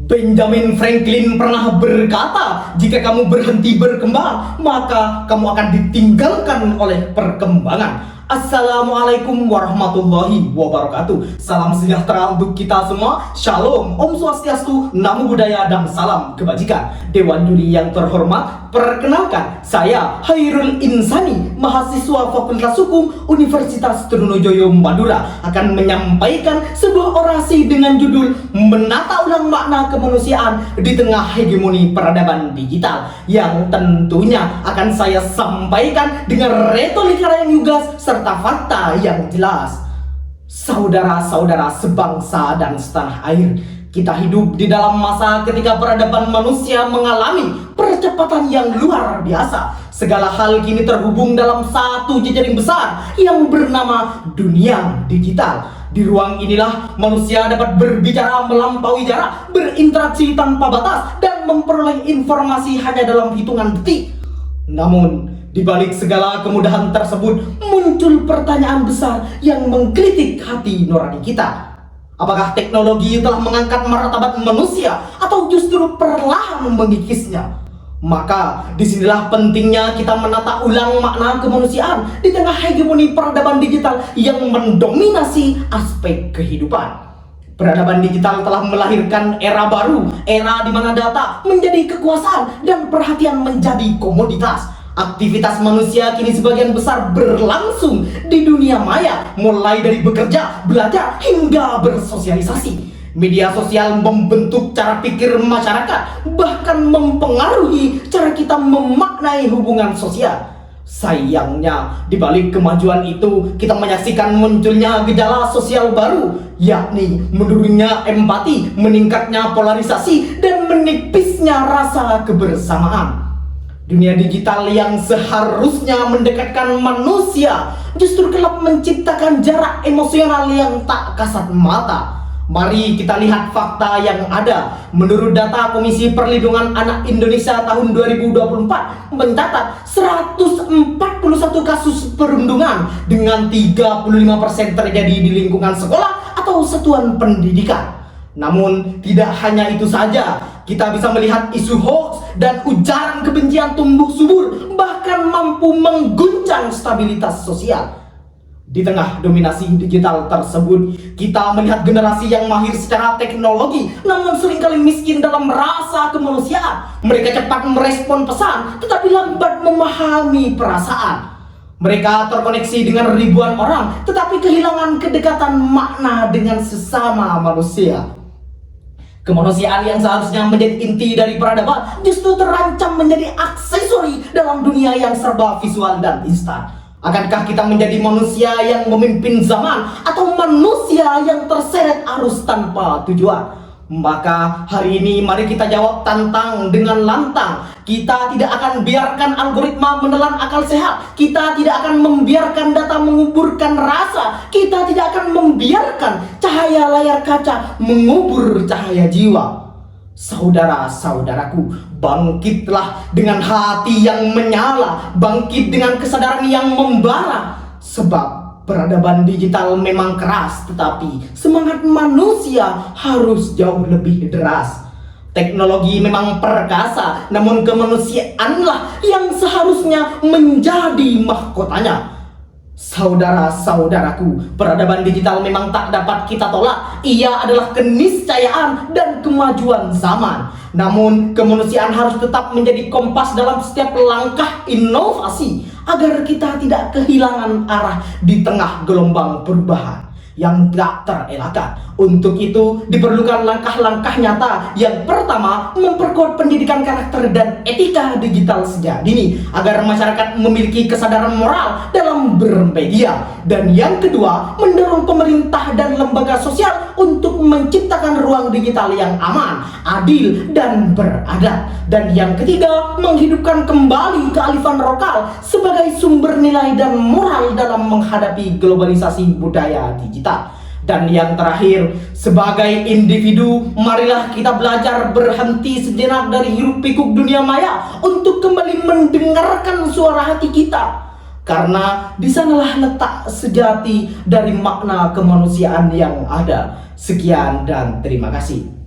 Benjamin Franklin pernah berkata, jika kamu berhenti berkembang, maka kamu akan ditinggalkan oleh perkembangan. Assalamualaikum warahmatullahi wabarakatuh. Salam sejahtera untuk kita semua. Shalom, Om Swastiastu, Namo Buddhaya, dan salam kebajikan. Dewan Juri yang terhormat, perkenalkan, saya Hairul Insani, mahasiswa Fakultas Hukum Universitas Trunojoyo Madura, akan menyampaikan sebuah orasi dengan judul Menata Ulang Makna Kemanusiaan di Tengah Hegemoni Peradaban Digital, yang tentunya akan saya sampaikan dengan retorika yang lugas serta fakta yang jelas. Saudara-saudara sebangsa dan setanah air, kita hidup di dalam masa ketika peradaban manusia mengalami percepatan yang luar biasa. Segala hal kini terhubung dalam satu jejaring besar yang bernama dunia digital. Di ruang inilah manusia dapat berbicara melampaui jarak, berinteraksi tanpa batas, dan memperoleh informasi hanya dalam hitungan detik. Namun, di balik segala kemudahan tersebut, muncul pertanyaan besar yang menggelitik hati nurani kita. Apakah teknologi telah mengangkat martabat manusia atau justru perlahan mengikisnya? Maka disinilah pentingnya kita menata ulang makna kemanusiaan di tengah hegemoni peradaban digital yang mendominasi aspek kehidupan. Peradaban digital telah melahirkan era baru, era di mana data menjadi kekuasaan dan perhatian menjadi komoditas. Aktivitas manusia kini sebagian besar berlangsung di dunia maya, mulai dari bekerja, belajar, hingga bersosialisasi. Media sosial membentuk cara pikir masyarakat, bahkan mempengaruhi cara kita memaknai hubungan sosial. Sayangnya, di balik kemajuan itu, kita menyaksikan munculnya gejala sosial baru, yakni menurunnya empati, meningkatnya polarisasi, dan menipisnya rasa kebersamaan. Dunia digital yang seharusnya mendekatkan manusia justru kerap menciptakan jarak emosional yang tak kasat mata. Mari kita lihat fakta yang ada. Menurut data Komisi Perlindungan Anak Indonesia tahun 2024 mencatat 141 kasus perundungan dengan 35% terjadi di lingkungan sekolah atau satuan pendidikan. Namun tidak hanya itu saja, kita bisa melihat isu hoax dan ujaran kebencian tumbuh subur, bahkan mampu mengguncang stabilitas sosial. Di tengah dominasi digital tersebut, kita melihat generasi yang mahir secara teknologi, namun seringkali miskin dalam rasa kemanusiaan. Mereka cepat merespon pesan, tetapi lambat memahami perasaan. Mereka terkoneksi dengan ribuan orang, tetapi kehilangan kedekatan makna dengan sesama manusia. Kemanusiaan yang seharusnya menjadi inti dari peradaban justru terancam menjadi aksesori dalam dunia yang serba visual dan instan. Akankah kita menjadi manusia yang memimpin zaman atau manusia yang terseret arus tanpa tujuan? Maka hari ini mari kita jawab tantang dengan lantang. Kita tidak akan biarkan algoritma menelan akal sehat. Kita tidak akan membiarkan data menguburkan rasa. Kita tidak akan membiarkan cahaya layar kaca mengubur cahaya jiwa. Saudara-saudaraku, bangkitlah dengan hati yang menyala, bangkit dengan kesadaran yang membara. Sebab peradaban digital memang keras, tetapi semangat manusia harus jauh lebih deras. Teknologi memang perkasa, namun kemanusiaanlah yang seharusnya menjadi mahkotanya. Saudara-saudaraku, peradaban digital memang tak dapat kita tolak. Ia adalah keniscayaan dan kemajuan zaman. Namun, kemanusiaan harus tetap menjadi kompas dalam setiap langkah inovasi, agar kita tidak kehilangan arah di tengah gelombang perubahan yang tak terelakkan. Untuk itu diperlukan langkah-langkah nyata. Yang pertama, memperkuat pendidikan karakter dan etika digital sejak dini agar masyarakat memiliki kesadaran moral dalam bermedia. Dan yang kedua, mendorong pemerintah dan lembaga sosial untuk menciptakan ruang digital yang aman, adil, dan beradab. Dan yang ketiga, menghidupkan kembali kearifan lokal sebagai sumber nilai dan moral dalam menghadapi globalisasi budaya digital. Dan yang terakhir, sebagai individu, marilah kita belajar berhenti sejenak dari hiruk pikuk dunia maya untuk kembali mendengarkan suara hati kita. Karena di sanalah letak sejati dari makna kemanusiaan yang ada. Sekian dan terima kasih.